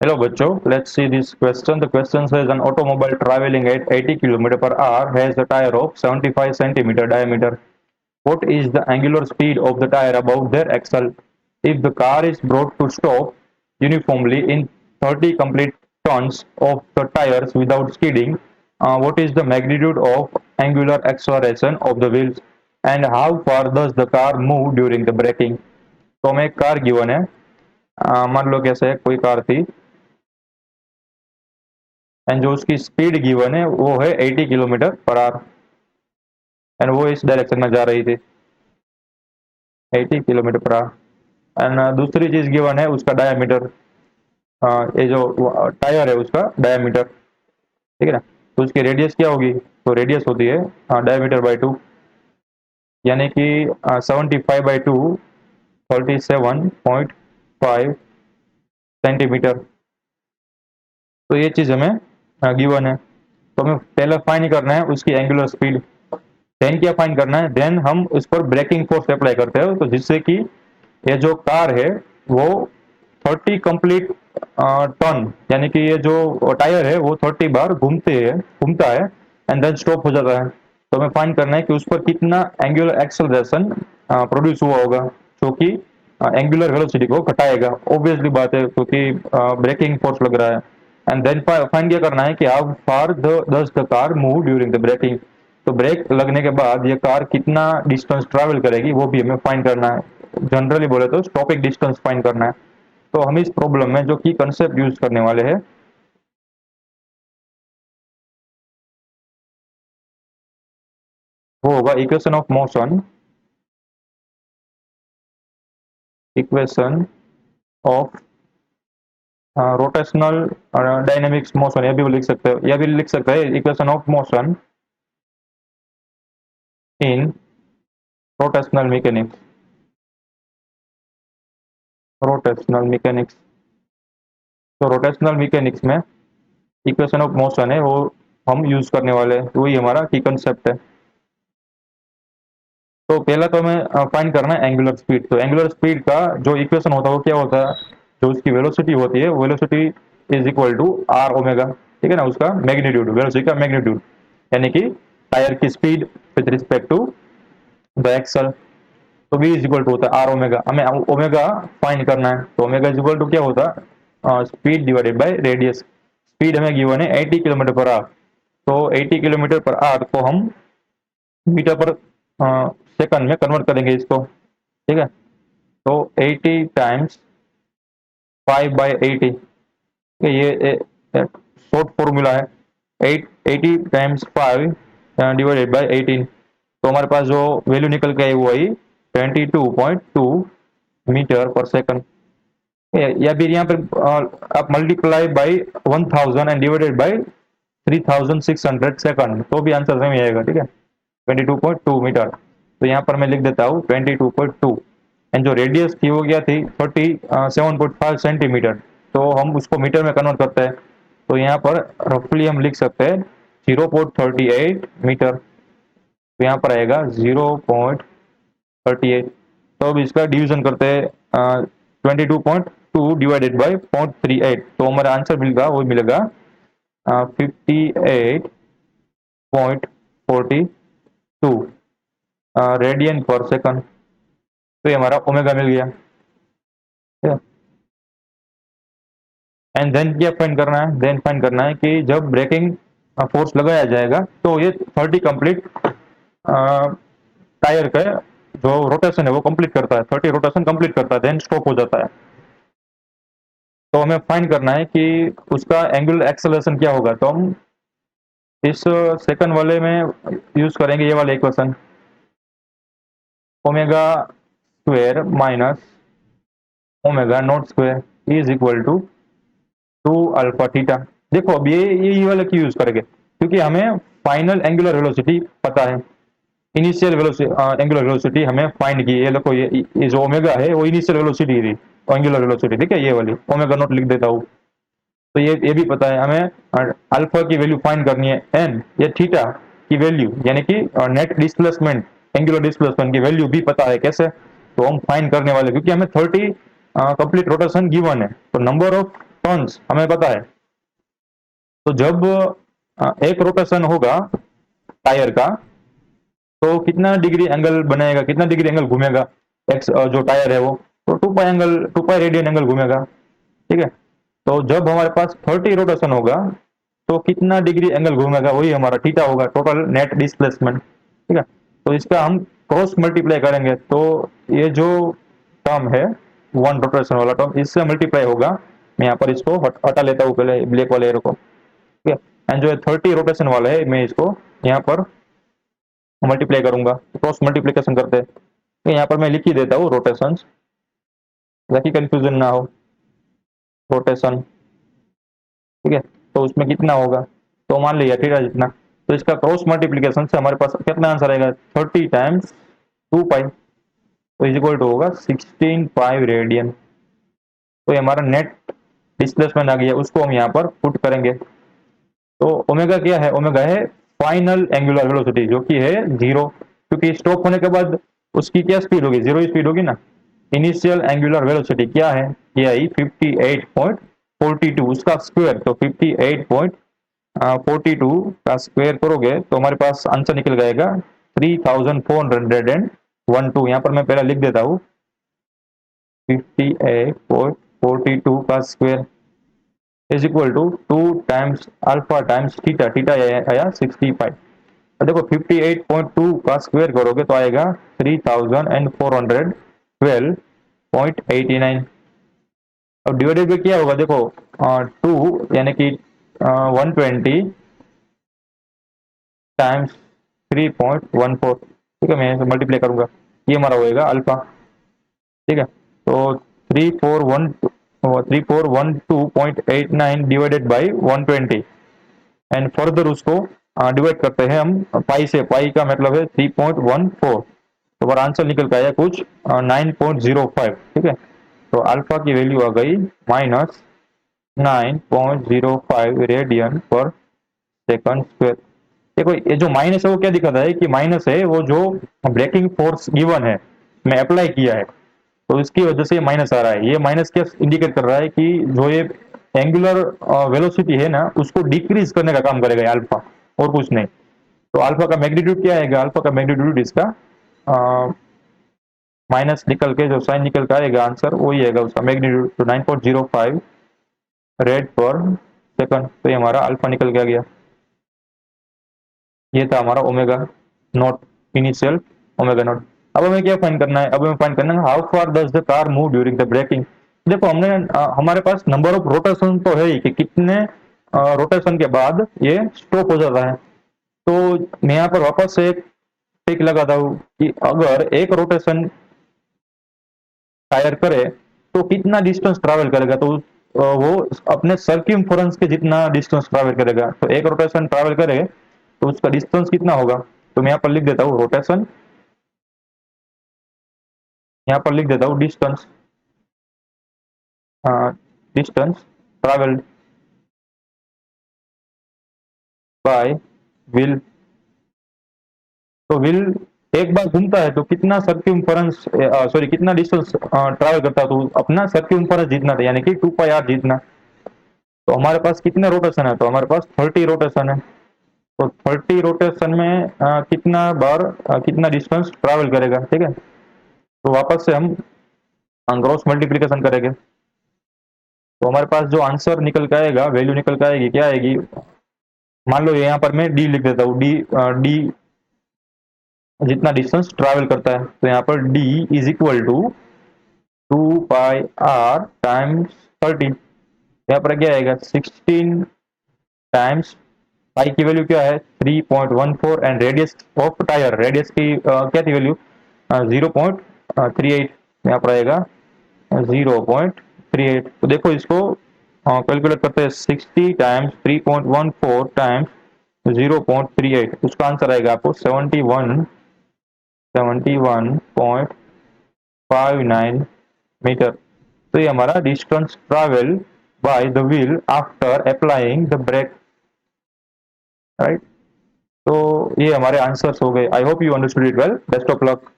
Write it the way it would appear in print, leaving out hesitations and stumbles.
Hello बच्चों, let's see this question. The question says an automobile traveling at 80 km per hour has a tire of 75 centimeter diameter. What is the angular speed of the tire above their axle? If the car is brought to stop uniformly in 30 complete turns of the tires without skidding, what is the magnitude of angular acceleration of the wheels and how far does the car move during the braking? तो हमें एक car given है, मान लो कैसे कोई car थी and जो उसकी स्पीड गिवन है वो है 80 किलोमीटर पर आवर एंड वो इस डायरेक्शन में जा रही थी 80 किलोमीटर पर आवर एंड दूसरी चीज गिवन है उसका डायमीटर, ये जो टायर है उसका डायमीटर, ठीक है ना। तो उसकी रेडियस क्या होगी, तो रेडियस होती है डायमीटर बाई 2 यानी कि 75/2 37.5 सेंटीमीटर। तो ये चीज हमें गिवन है, तो हमें पहले फाइंड करना है उसकी एंगुलर स्पीड, देन क्या फाइंड करना है, देन हम उस पर ब्रेकिंग फोर्स अप्लाई करते हैं, तो जिससे कि ये जो कार है वो 30 कंप्लीट टर्न यानी कि ये जो टायर है वो 30 बार घूमता है एंड देन स्टॉप हो जाता है। तो हमें फाइंड करना है कि उस पर कितना एंगुलर एक्सेलरेशन प्रोड्यूस हुआ होगा जो कि एंगुलर वेलोसिटी को घटाएगा, ऑब्वियसली बात है क्योंकि ब्रेकिंग फोर्स लग रहा है। एंड देन फाइंड क्या करना है कि how far does the car move during the braking, तो ब्रेक लगने के बाद ये कार कितना डिस्टेंस ट्रैवल करेगी वो भी हमें फाइंड करना है। जनरली बोले तो स्टॉपिंग डिस्टेंस फाइंड करना है। तो हम इस प्रॉब्लम में जो की कंसेप्ट यूज करने वाले हैं वो होगा equation of motion, equation of rotational dynamics motion, यह भी लिख सकते हो, यह भी लिख सकते हैं equation of motion in rotational mechanics, rotational mechanics. तो रोटेशनल मैकेनिक्स में इक्वेशन ऑफ मोशन है वो हम यूज करने वाले हैं, वही हमारा की कंसेप्ट है। तो पहला तो हमें फाइंड करना है एंगुलर स्पीड। तो एंगुलर स्पीड का जो इक्वेशन होता है वो क्या होता है, जो उसकी वेलोसिटी होती है, velocity is equal to R omega, ठीक है ना, उसका मैग्नीट्यूड, वेलोसिटी का मैग्नीट्यूड यानी कि टायर की speed with respect to the axle. तो v इज इक्वल टू होता है आर ओमेगा, हमें ओमेगा फाइंड करना है, तो ओमेगा इज इक्वल टू क्या होता है, speed divided by radius. Speed हमें गिवन है 80 किलोमीटर पर आवर, तो 80 किलोमीटर पर आवर को हम मीटर पर सेकंड में कन्वर्ट करेंगे इसको, ठीक है। तो 80 टाइम्स 5/80, ये शॉर्ट फॉर्मूला है, 80 टाइम्स 5 डिवाइडेड बाय 18। तो हमारे पास जो वैल्यू निकल के आई वो आई 22.2 मीटर पर सेकंड, या फिर यहाँ पर आप multiply by 1000 and divided by 3600 second, तो भी आंसर सेम आएगा, ठीक है, 22.2 मीटर। तो यहाँ पर मैं लिख देता हूँ 22.2 एंड जो रेडियस थी वो क्या थी 37.5 सेंटीमीटर, तो हम उसको मीटर में कन्वर्ट करते हैं, तो यहाँ पर रफली हम लिख सकते हैं 0.38 मीटर, तो यहाँ पर आएगा 0.38। तो अब इसका डिवीजन करते हैं 22.2 डिवाइडेड बाई 0.38, तो हमारा आंसर मिलेगा वो मिलेगा 58.42 रेडियन पर सेकंड। तो ये हमारा ओमेगा मिल गया, एंड देन क्या फाइंड करना है, देन फाइंड करना है कि जब ब्रेकिंग फोर्स लगाया जाएगा तो ये 30 कंप्लीट टायर का जो रोटेशन है वो कंप्लीट करता है, 30 रोटेशन कंप्लीट करता है, देन स्टॉप हो जाता है। तो हमें फाइंड करना है कि उसका एंगुलर एक्सेलरेशन क्या होगा, तो हम इस सेकंड वाले में यूज करेंगे ये वाला equation, omega square minus omega not square is equal to 2 alpha theta. देखो अब ये वाला क्यों यूज करेंगे, क्योंकि हमें फाइनल एंगुलर वेलोसिटी पता है, इनिशियल वेलोसिटी एंगुलर वेलोसिटी हमें फाइंड की, ये देखो ये जो ओमेगा है वो इनिशियल वेलोसिटी थी, एंगुलर वेलोसिटी, ठीक है, ये वाली ओमेगा नॉट लिख देता हूँ। तो ये भी पता है हमें अल्फा की वैल्यू फाइंड करनी है, एन ये थीटा की वैल्यू यानी कि नेट डिस्प्लेसमेंट एंगुलर डिस्प्लेसमेंट की वैल्यू भी पता है, कैसे, तो हम फाइंड करने वाले क्योंकि हमें 30 कंप्लीट रोटेशन गिवन है, तो नंबर ऑफ टर्न्स हमें पता है। तो जब एक रोटेशन होगा टायर का तो कितना डिग्री एंगल बनाएगा, कितना डिग्री एंगल घूमेगा एक्स जो टायर है वो, तो 2 पाई रेडियन एंगल घूमेगा। ठीक है, तो जब हमारे पास 30 रोटेशन होगा तो कितना डिग्री एंगल घूमेगा, वही हमारा थीटा होगा, टोटल नेट डिस्प्लेसमेंट। ठीक है, तो इसका हम क्रॉस मल्टीप्लाई करेंगे तो ये जो टर्म है वन रोटेशन वाला टर्म इससे मल्टीप्लाई होगा। मैं यहाँ पर इसको हटा लेता हूँ पहले ब्लैक वाले एरो को। ठीक है, एंड जो 30 रोटेशन वाला है मैं इसको यहाँ पर मल्टीप्लाई करूंगा, क्रॉस मल्टीप्लीकेशन करते हैं। तो यहाँ पर मैं लिख ही देता हूँ रोटेशन ताकि कंफ्यूजन ना हो। रोटेशन, ठीक है, तो उसमें कितना होगा, तो मान लिया थीटा जितना, तो इसका क्रॉस मल्टीप्लीकेशन से हमारे पास कितना आंसर आएगा 30 टाइम्स 2 पाई, तो इज इक्वल टू होगा 16 पाई रेडियन। तो ये हमारा नेट डिस्प्लेसमेंट आ गया, उसको हम यहाँ पर पुट करेंगे। तो ओमेगा क्या है, ओमेगा है फाइनल एंगुलर वेलोसिटी जो कि है 0, क्योंकि स्टॉप होने के बाद उसकी क्या स्पीड होगी, 0 स्पीड होगी ना। इनिशियल एंगुलर वेलोसिटी क्या है, ये आई 58.42 उसका स्क्वायर, तो 58.42 का स्क्वायर करोगे तो हमारे पास आंसर निकल जाएगा 3412। यहाँ पर मैं पहले लिख देता हूँ 58.42 का square is equal to 2 times alpha times theta, theta आया 65। और देखो 58.2 का स्क्वायर करोगे तो आएगा 3412.89। अब डिवाइडेड बाय क्या होगा, देखो 2 यानी कि 120 टाइम्स 3.14। ठीक है, मैं मल्टीप्लाई करूंगा, ये हमारा होएगा अल्फा। ठीक है, तो 3412.89 डिवाइडेड बाई 120 एंड फर्दर उसको डिवाइड करते हैं हम पाई से, पाई का मतलब है 3.14, तो हमारा आंसर निकल के आया कुछ 9.05। ठीक है, तो अल्फा की वैल्यू आ गई माइनस 9.05 रेडियन पर सेकंड स्क्वायर। देखो ये जो माइनस है वो क्या दिखाता है कि माइनस है वो जो ब्रेकिंग फोर्स गिवन है, मैं अप्लाई किया है, तो इसकी वजह से माइनस आ रहा है। ये माइनस क्या इंडिकेट कर रहा है कि जो ये एंगुलर वेलोसिटी है ना उसको डिक्रीज करने का काम करेगा अल्फा, और कुछ नहीं। तो अल्फा का मैग्नीट्यूड क्या आएगा, अल्फा का मैग्नीट्यूड इसका माइनस निकल के जो साइन निकल के आएगा आंसर वही आएगा उसका मैग्नीट्यूड, तो 9.05 रेड पर सेकंड। तो ये हमारा अल्फा निकल के आ गया। ये था हमारा omega naught, initial omega naught. अब हमें क्या फाइंड करना है, अब हमें फाइंड करना है how far does the car move during the braking. देखो हमने हमारे पास नंबर ऑफ रोटेशन तो है ही कि कितने रोटेशन के बाद ये स्टॉप हो जाता है। तो मैं यहाँ पर वापस से एक टिक लगाता हूँ कि अगर एक रोटेशन टायर करे तो कितना डिस्टेंस ट्रैवल करेगा, तो वो अपने सर्कमफेरेंस के जितना डिस्टेंस ट्रैवल करेगा। तो एक रोटेशन ट्रैवल करे तो उसका डिस्टेंस कितना होगा, तो मैं यहाँ पर लिख देता हूँ रोटेशन, यहाँ पर लिख देता हूँ distance, distance travelled bye wheel. तो व्हील एक बार घूमता है तो कितना सर्कमफेरेंस, सॉरी कितना डिस्टेंस ट्रैवल करता है, तो अपना सर्कमफेरेंस जीतना था, यानी कि 2 पाई आर जीतना। तो हमारे पास कितने रोटेशन है, तो हमारे पास 30 रोटेशन है। तो 30 रोटेशन में कितना बार कितना डिस्टेंस ट्रैवल करेगा। ठीक है, तो वापस से हम क्रॉस मल्टीप्लिकेशन करेंगे, तो हमारे पास जो आंसर निकल के आएगा, वैल्यू निकल के आएगी, क्या आएगी, मान लो यहाँ पर मैं डी लिख देता हूँ, डी जितना डिस्टेंस ट्रैवल करता है, तो यहाँ पर D is equal to 2 pi R times 30। यहाँ पर क्या आएगा 16 टाइम्स पाई की वैल्यू क्या है 3.14 and radius of tyre, radius की क्या थी वैल्यू 0.38, यहाँ पर आएगा 0.38। तो देखो इसको कैलकुलेट करते हैं 60 टाइम्स 3.14 टाइम्स 0.38, उसका आंसर आएगा आपको 71.59 मीटर। तो ये हमारा distance travel by the wheel after applying the brake, right. तो ये हमारे आंसर्स हो गए। I hope you understood it well, best of luck.